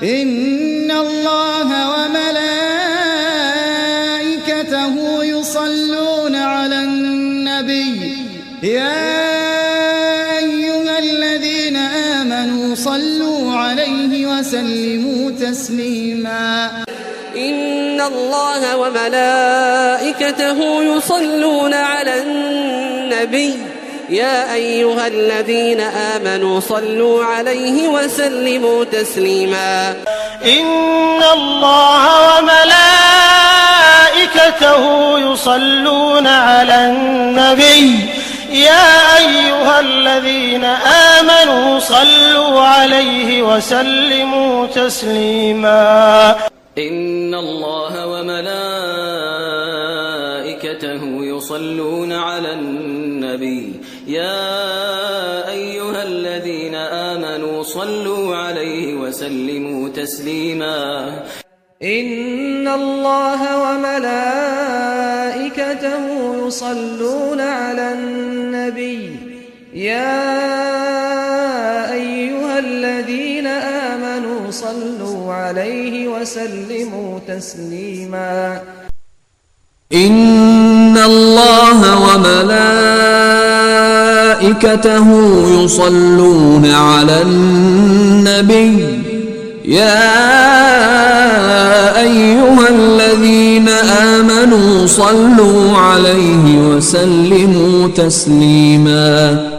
إن الله وملائكته يصلون على النبي يا أيها الذين آمنوا صلوا عليه وسلموا تسليما إن الله وملائكته يصلون على النبي يا أيها الذين آمنوا صلوا عليه وسلموا تسليما إن الله وملائكته يصلون على النبي يا أيها الذين آمنوا صلوا عليه وسلموا تسليما إن الله وملائكته يصلون على النبي يا أيها الذين آمنوا صلوا عليه وسلموا تسليما إن الله وملائكته يصلون على النبي يا أيها الذين آمنوا صلوا عليه وسلموا تسليما إن الله وملائكته يصلون على النبي يا أيها الذين آمنوا صلوا عليه وسلموا تسليما